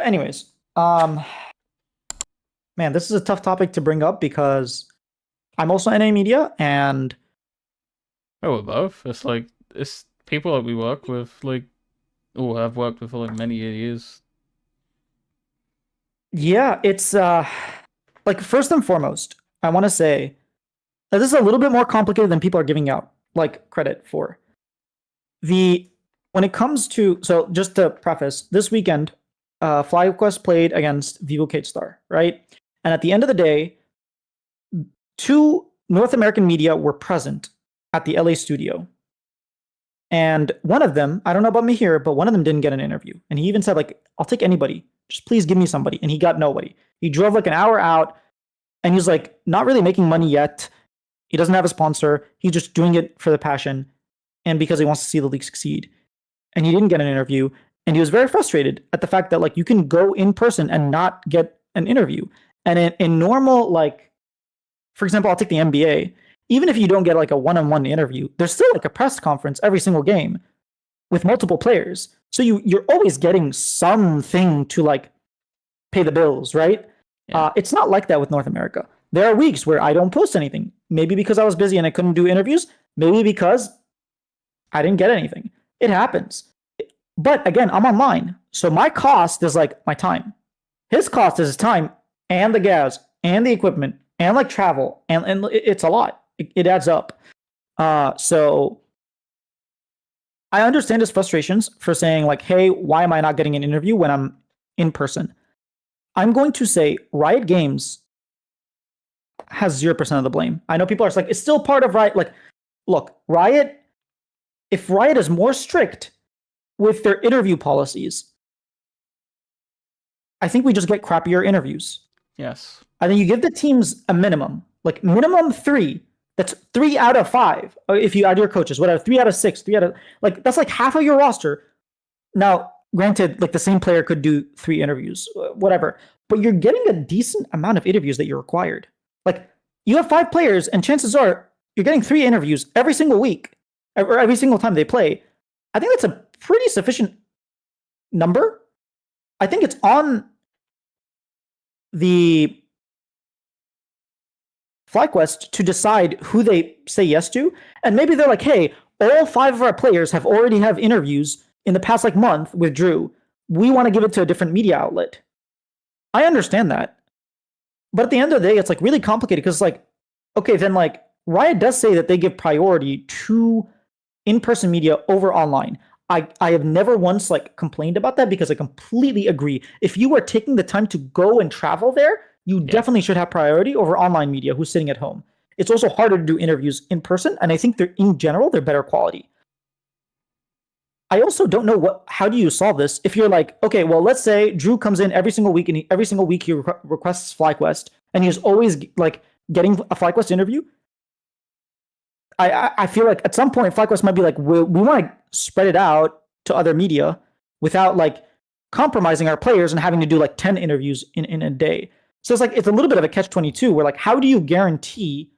Anyways, man, this is a tough topic to bring up because I'm also NA media, and Oh, we're both. It's like it's people that we work with, like, or have worked with for like many years. yeah, it's like first and foremost, I want to say that this is a little bit more complicated than people are giving out like credit for. The When it comes to, so just to preface, this weekend, FlyQuest played against Vivo Kate Star, right? And at the end of the day, two North American media were present at the LA studio. And one of them, I don't know about me here, but one of them didn't get an interview. And he even said, like, I'll take anybody. Just please give me somebody. And he got nobody. He drove like an hour out and he's like not really making money yet. He doesn't have a sponsor. He's just doing it for the passion and because he wants to see the league succeed. And he didn't get an interview. And he was very frustrated at the fact that like you can go in person and not get an interview. And in normal, like, for example, I'll take the NBA. Even if you don't get like a one-on-one interview, there's still like a press conference every single game with multiple players. So you're always getting something to like pay the bills, right? Yeah. It's not like that with North America. There are weeks where I don't post anything. Maybe because I was busy and I couldn't do interviews. Maybe because I didn't get anything. It happens. But again, I'm online. So my cost is like my time. His cost is his time and the gas and the equipment and like travel. And it's a lot. It adds up. So I understand his frustrations for saying like, hey, why am I not getting an interview when I'm in person? I'm going to say Riot Games has 0% of the blame. I know people are like, it's still part of Riot. Like, look, Riot, if Riot is more strict with their interview policies, I think we just get crappier interviews. Yes. I think you give the teams a minimum, like minimum 3. That's 3 out of 5. If you add your coaches, whatever, 3 out of 6, 3 out of, like, that's like half of your roster. Now, granted, like the same player could do 3 interviews, whatever, but you're getting a decent amount of interviews that you're required. Like, you have 5 players, and chances are you're getting 3 interviews every single week, or every single time they play. I think that's a pretty sufficient number. I think it's on the FlyQuest to decide who they say yes to. And maybe they're like, hey, all 5 of our players have already have interviews in the past like month with Drew. We want to give it to a different media outlet. I understand that. But at the end of the day, it's like really complicated because it's like, okay, then like Riot does say that they give priority to in-person media over online. I have never once like complained about that because I completely agree. If you are taking the time to go and travel there, you definitely should have priority over online media who's sitting at home. It's also harder to do interviews in person, and I think they're in general they're better quality. I also don't know how do you solve this if you're like, okay, well, let's say Drew comes in every single week and every single week he requests FlyQuest and he's always like getting a FlyQuest interview. I feel like at some point FlyQuest might be like, we want to spread it out to other media without like compromising our players and having to do like 10 interviews in a day. So it's a little bit of a catch-22 where like, how do you guarantee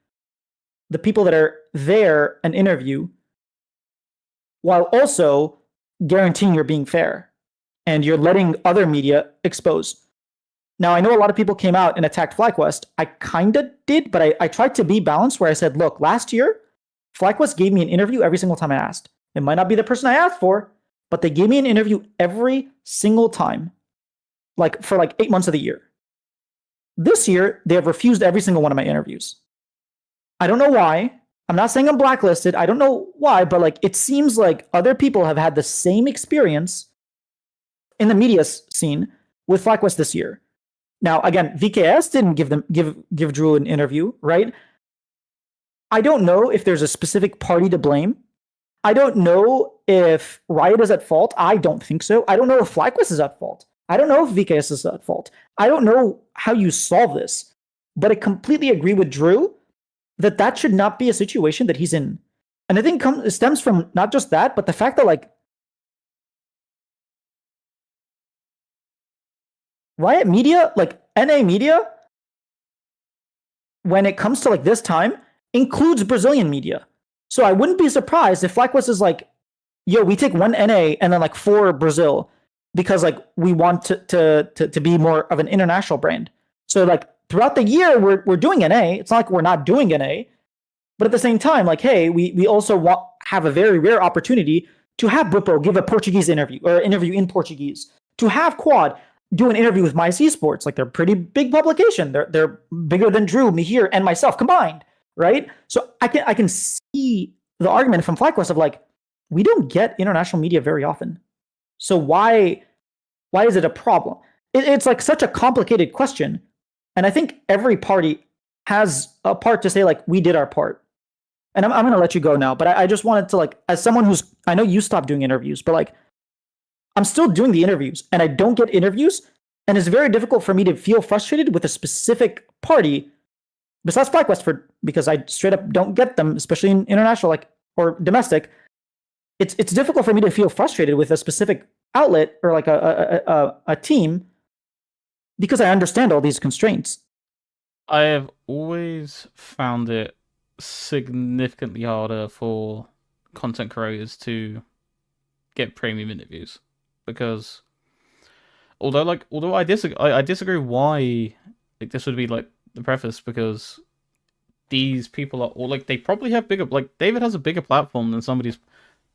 the people that are there an interview while also guaranteeing you're being fair and you're letting other media expose? Now, I know a lot of people came out and attacked FlyQuest. I kind of did, but I tried to be balanced where I said, look, last year, FlyQuest gave me an interview every single time I asked. It might not be the person I asked for, but they gave me an interview every single time, like for like 8 months of the year. This year, they have refused every single one of my interviews. I don't know why. I'm not saying I'm blacklisted. I don't know why, but like it seems like other people have had the same experience in the media scene with FlyQuest this year. Now, again, VKS didn't give Drew an interview, right? I don't know if there's a specific party to blame. I don't know if Riot is at fault. I don't think so. I don't know if FlyQuest is at fault. I don't know if VKS is at fault. I don't know how you solve this, but I completely agree with Drew that should not be a situation that he's in. And I think it stems from not just that, but the fact that like Riot Media, like NA Media, when it comes to like this time, includes Brazilian media. So I wouldn't be surprised if FlyQuest is like, yo, we take 1 NA and then like 4 Brazil. because like we want to be more of an international brand. So like throughout the year we're doing NA. It's not like we're not doing NA, but at the same time, like, hey, we also have a very rare opportunity to have Bwipo give a Portuguese interview or interview in Portuguese, to have Quad do an interview with Mice Esports. Like, they're a pretty big publication. They're bigger than Drew, Mihir, and myself combined, right? So I can see the argument from FlyQuest of like, we don't get international media very often. So why is it a problem? It's like such a complicated question. And I think every party has a part to say, like, we did our part. And I'm going to let you go now, but I just wanted to, like, as someone who's, I know you stopped doing interviews, but like, I'm still doing the interviews and I don't get interviews. And it's very difficult for me to feel frustrated with a specific party besides FlyQuest because I straight up don't get them, especially in international, like, or domestic. It's difficult for me to feel frustrated with a specific outlet or like a team because I understand all these constraints. I have always found it significantly harder for content creators to get premium interviews, because although I disagree why like this would be like the preface, because these people are all like, they probably have bigger, like David has a bigger platform than some of these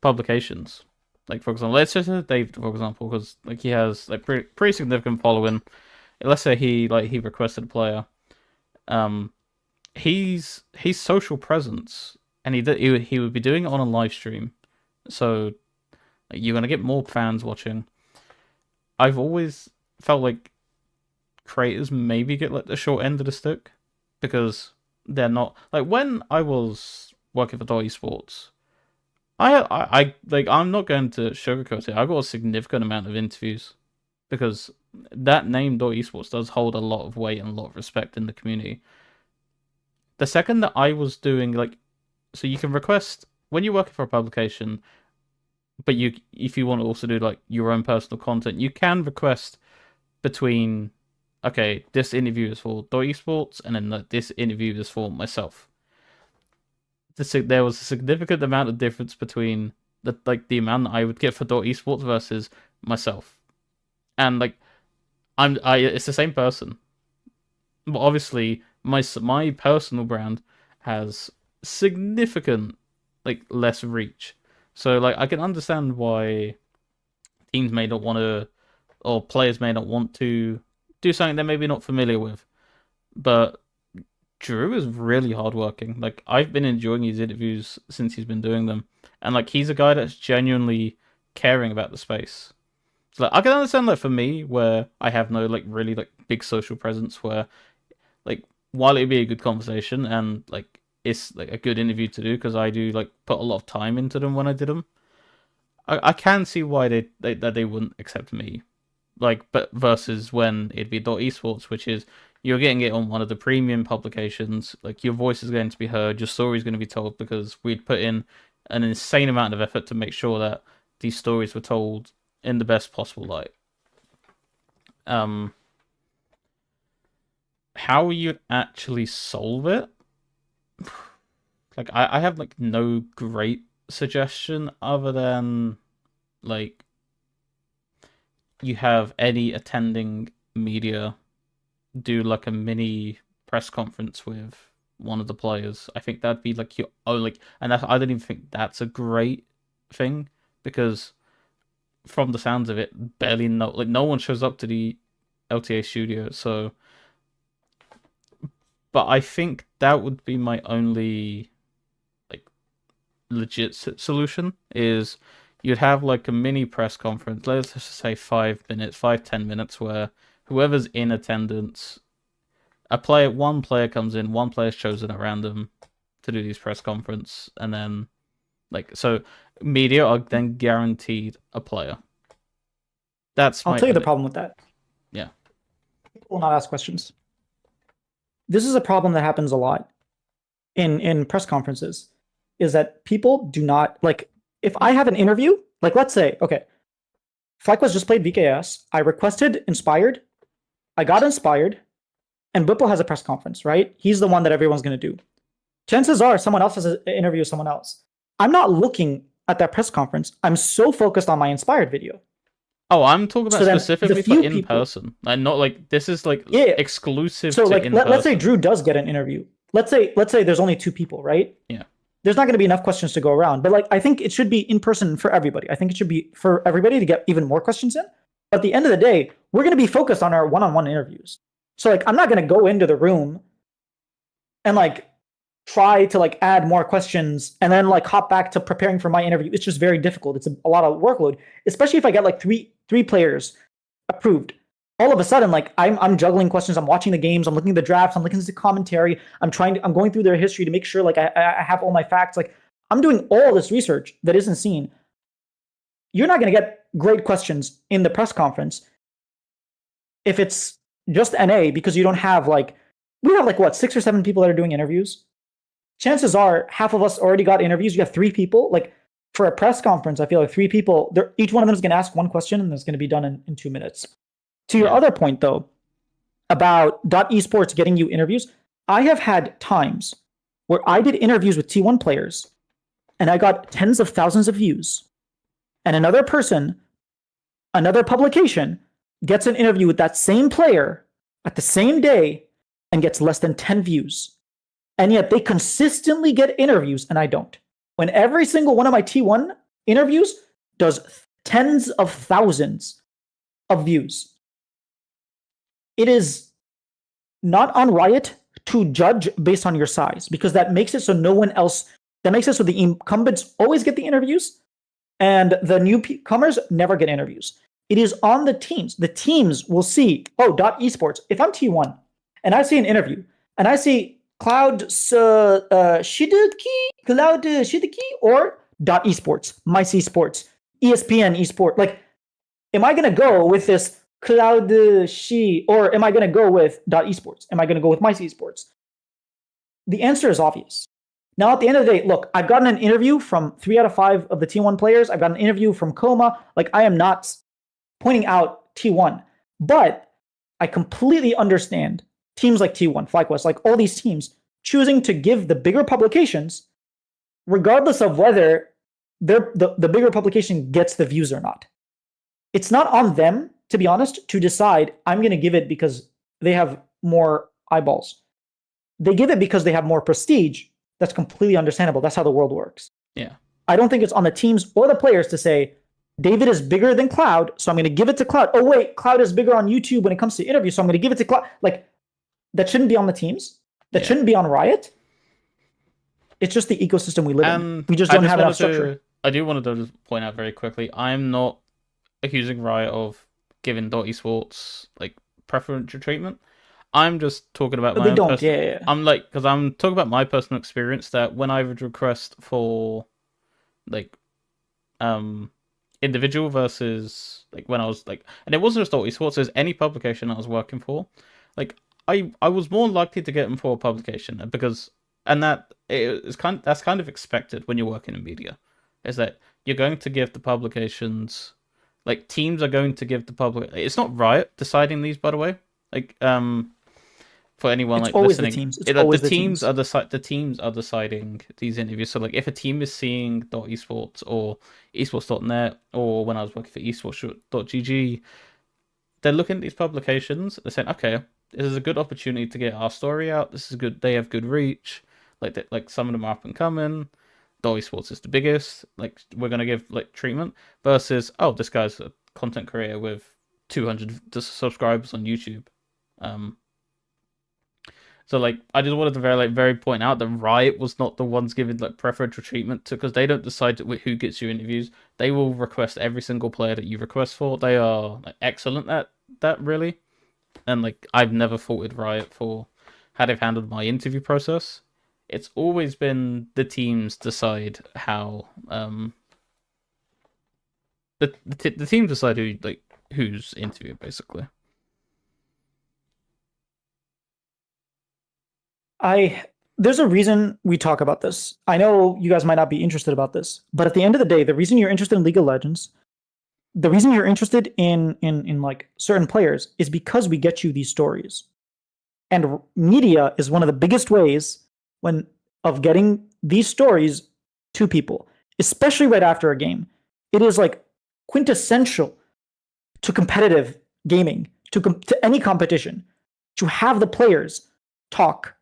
publications. Like, for example, let's just say David, for example, because like he has like pretty significant following. Let's say he requested a player. His social presence, and he would be doing it on a live stream, so like, you're gonna get more fans watching. I've always felt like creators maybe get like the short end of the stick, because they're not like, when I was working for Esports, I like, I'm not going to sugarcoat it, I got a significant amount of interviews, because that name Esports does hold a lot of weight and a lot of respect in the community. The second that I was doing, like, so you can request when you're working for a publication, but if you want to also do like your own personal content, you can request between, okay, this interview is for Esports, and then this interview is for myself. There was a significant amount of difference between the amount that I would get for Esports versus myself, and like it's the same person, but obviously my personal brand has significant like less reach. So like, I can understand why teams may not want to, or players may not want to do something they're maybe not familiar with. But Drew is really hardworking. Like, I've been enjoying his interviews since he's been doing them, and like, he's a guy that's genuinely caring about the space. So like, I can understand like for me, where I have no like really like big social presence, where like, while it'd be a good conversation and like it's like a good interview to do, because I do like put a lot of time into them when I did them, I can see why they wouldn't accept me. Like, but versus when it'd be Esports, which is, you're getting it on one of the premium publications, like your voice is going to be heard, your story is going to be told, because we'd put in an insane amount of effort to make sure that these stories were told in the best possible light. How you actually solve it? Like, I have like no great suggestion, other than like, you have any attending media do like a mini press conference with one of the players. I think that'd be like your only, and I don't even think that's a great thing, because from the sounds of it, barely no one shows up to the LTA studio. So, but I think that would be my only like legit solution, is you'd have like a mini press conference, let's just say 5-10 minutes, where whoever's in attendance, one player comes in, one player's chosen at random to do these press conference, and then like, so media are then guaranteed a player. I'll tell you the problem with that. Yeah. People will not ask questions. This is a problem that happens a lot in press conferences, is that people do not, like, if I have an interview, like, let's say, okay, FlyQuest just played VKS, I requested Inspired, I got Inspired, and Bwipo has a press conference, right? He's the one that everyone's going to do. Chances are someone else has an interview with someone else. I'm not looking at that press conference. I'm so focused on my Inspired video. Oh, I'm talking about So then specifically the for few in people, person, and not like this is like yeah. exclusive So to like in let's say person. Drew does get an interview. Let's say there's only 2 people, right? Yeah, There's not going to be enough questions to go around. But like I think it should be in person for everybody. I think it should be for everybody to get even more questions in. But at the end of the day, we're going to be focused on our one-on-one interviews. So like I'm not going to go into the room and like try to like add more questions and then like hop back to preparing for my interview. It's just very difficult. It's a lot of workload, especially if I get like three players approved. All of a sudden, like I'm juggling questions. I'm watching the games. I'm looking at the drafts. I'm looking at the commentary. I'm going through their history to make sure like I have all my facts. Like I'm doing all this research that isn't seen. You're not going to get great questions in the press conference if it's just NA because you don't have like we have like what 6 or 7 people that are doing interviews. Chances are half of us already got interviews. You have 3 people. Like for a press conference, I feel like 3 people. Each one of them is going to ask one question, and it's going to be done in 2 minutes. To your yeah, other point, though, about .esports getting you interviews, I have had times where I did interviews with T1 players, and I got tens of thousands of views, and another person, another publication, gets an interview with that same player at the same day and gets less than 10 views. And yet they consistently get interviews, and I don't. When every single one of my T1 interviews does tens of thousands of views. It is not on Riot to judge based on your size, because that makes it so no one else, that makes it so the incumbents always get the interviews and the newcomers never get interviews. It is on the teams. The teams will see, oh, .esports. If I'm T1 and I see an interview and I see Cloud Shidiki, or .esports, Mice Esports, ESPN Esport. Like, am I going to go with this Cloud Shi, or am I going to go with .esports? Am I going to go with Mice Esports? The answer is obvious. Now, at the end of the day, look, I've gotten an interview from 3 out of 5 of the T1 players. I've got an interview from Coma. Like, I am not pointing out T1, but I completely understand teams like T1, FlyQuest, like all these teams choosing to give the bigger publications, regardless of whether the bigger publication gets the views or not. It's not on them, to be honest, to decide I'm going to give it because they have more eyeballs. They give it because they have more prestige. That's completely understandable. That's how the world works. yeah. I don't think it's on the teams or the players to say, David is bigger than Cloud, so I'm going to give it to Cloud. Oh, wait, Cloud is bigger on YouTube when it comes to interviews, so I'm going to give it to Cloud. Like, that shouldn't be on the teams. That shouldn't be on Riot. It's just the ecosystem we live in. We just don't have enough structure. I do want to point out very quickly, I'm not accusing Riot of giving .esports like preferential treatment. I'm just talking about my own I'm like, because I'm talking about my personal experience that when I would request for like individual versus like when I was like, and it wasn't just esports, it was any publication I was working for, like I was more likely to get them for a publication because, and that is that's kind of expected when you're working in media, is that you're going to give the publications, like teams are going to give the public. It's not Riot deciding these, by the way. Like for anyone It's like always listening, the teams. It's always the the teams teams. are the teams are deciding these interviews. So like if a team is seeing .esports or esports.net, or when I was working for esports.gg, they're looking at these publications. They're saying, okay, this is a good opportunity to get our story out. This is good. They have good reach. Like some of them are up and coming. Esports is the biggest. Like we're gonna give like treatment versus, oh, this guy's a content creator with 200 subscribers on YouTube. So like I just wanted to very point out that Riot was not the ones giving like preferential treatment to, because they don't decide who gets you interviews. They will request every single player that you request for. They are like, excellent at that, really. And like I've never faulted Riot for how they've handled my interview process. It's always been the teams decide how the teams decide who's interviewed, basically. There's a reason we talk about this. I know you guys might not be interested about this, but at the end of the day, the reason you're interested in League of Legends, the reason you're interested in like certain players is because we get you these stories. And media is one of the biggest ways of getting these stories to people, especially right after a game. It is like quintessential to competitive gaming, to any competition, to have the players talk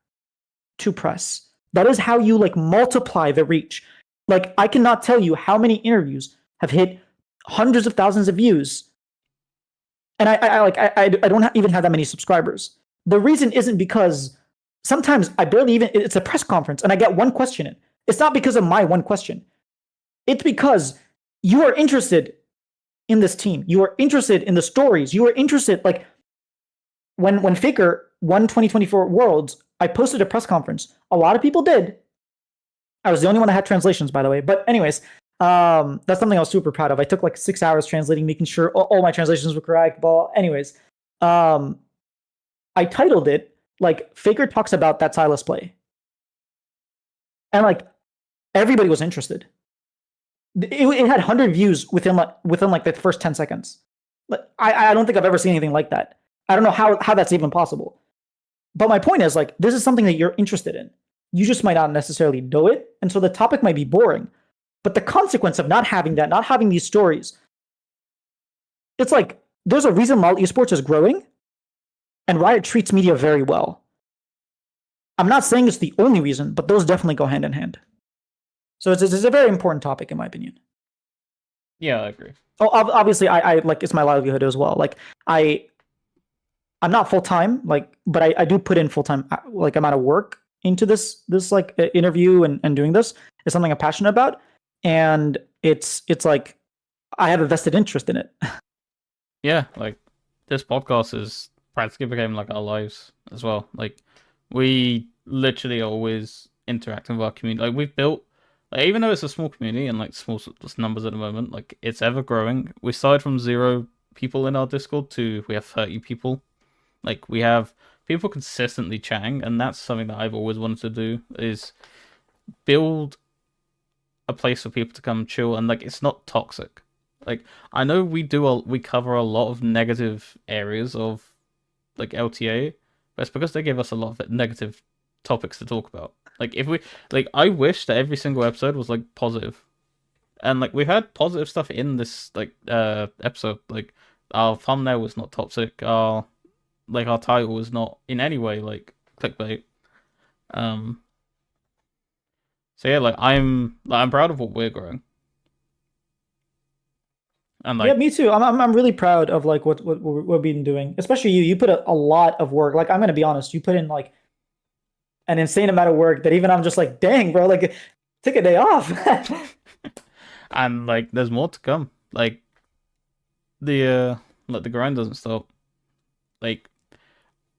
to press. That is how you like multiply the reach. Like I cannot tell you how many interviews have hit hundreds of thousands of views, and I don't even have that many subscribers. The reason isn't because sometimes I barely even, it's a press conference and I get one question in. It's not because of my one question. It's because you are interested in this team. You are interested in the stories. You are interested, like when Faker won 2024 Worlds, I posted a press conference. A lot of people did. I was the only one that had translations, by the way. But anyways, that's something I was super proud of. I took like 6 hours translating, making sure all my translations were correct. But anyways, I titled it like Faker talks about that Silas play, and like everybody was interested. It had 100 views within like the first 10 seconds. I don't think I've ever seen anything like that. I don't know how that's even possible. But my point is, like, this is something that you're interested in. You just might not necessarily know it, and so the topic might be boring. But the consequence of not having that, not having these stories, it's like there's a reason LoL esports is growing, and Riot treats media very well. I'm not saying it's the only reason, but those definitely go hand in hand. So it's a very important topic, in my opinion. Yeah, I agree. Oh, obviously, I like it's my livelihood as well. Like I'm not full time, like, but I do put in full time like amount of work into this like interview and doing this. It's something I'm passionate about, and it's like I have a vested interest in it. Yeah, like this podcast is practically became like our lives as well. Like we literally always interacting with our community. Like we've built, like, even though it's a small community and like small numbers at the moment, like it's ever growing. We started from 0 people in our Discord to we have 30 people. Like we have people consistently chatting, and that's something that I've always wanted to do, is build a place for people to come chill, and like it's not toxic. Like I know we cover a lot of negative areas of like LTA, but it's because they give us a lot of negative topics to talk about. Like if we like, I wish that every single episode was like positive, and like we've had positive stuff in this like episode. Like our thumbnail was not toxic. Our title was not in any way like clickbait. So yeah, like I'm proud of what we're growing. And like, yeah, me too. I'm really proud of like what we've been doing, especially you. You put a lot of work. Like I'm gonna be honest, you put in like an insane amount of work that even I'm just like, dang, bro, like take a day off. and like there's more to come. Like the grind doesn't stop. Like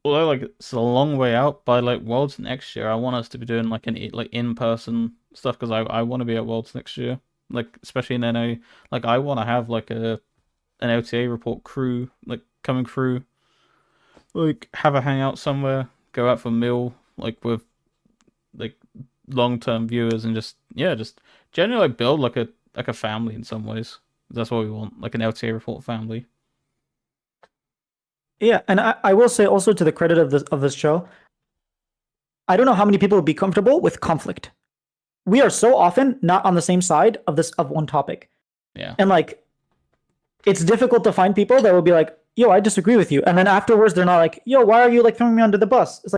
although like it's a long way out, by like Worlds next year, I want us to be doing like in-person stuff, because I want to be at Worlds next year. Like especially in NA, like I want to have like an LTA report crew like coming through, like have a hangout somewhere, go out for a meal like with like long-term viewers, and just generally like build like a family in some ways. That's what we want, like an LTA report family. Yeah, and I will say also, to the credit of this show, I don't know how many people would be comfortable with conflict. We are so often not on the same side of one topic. Yeah. And like it's difficult to find people that will be like, yo, I disagree with you. And then afterwards they're not like, yo, why are you like throwing me under the bus? It's like,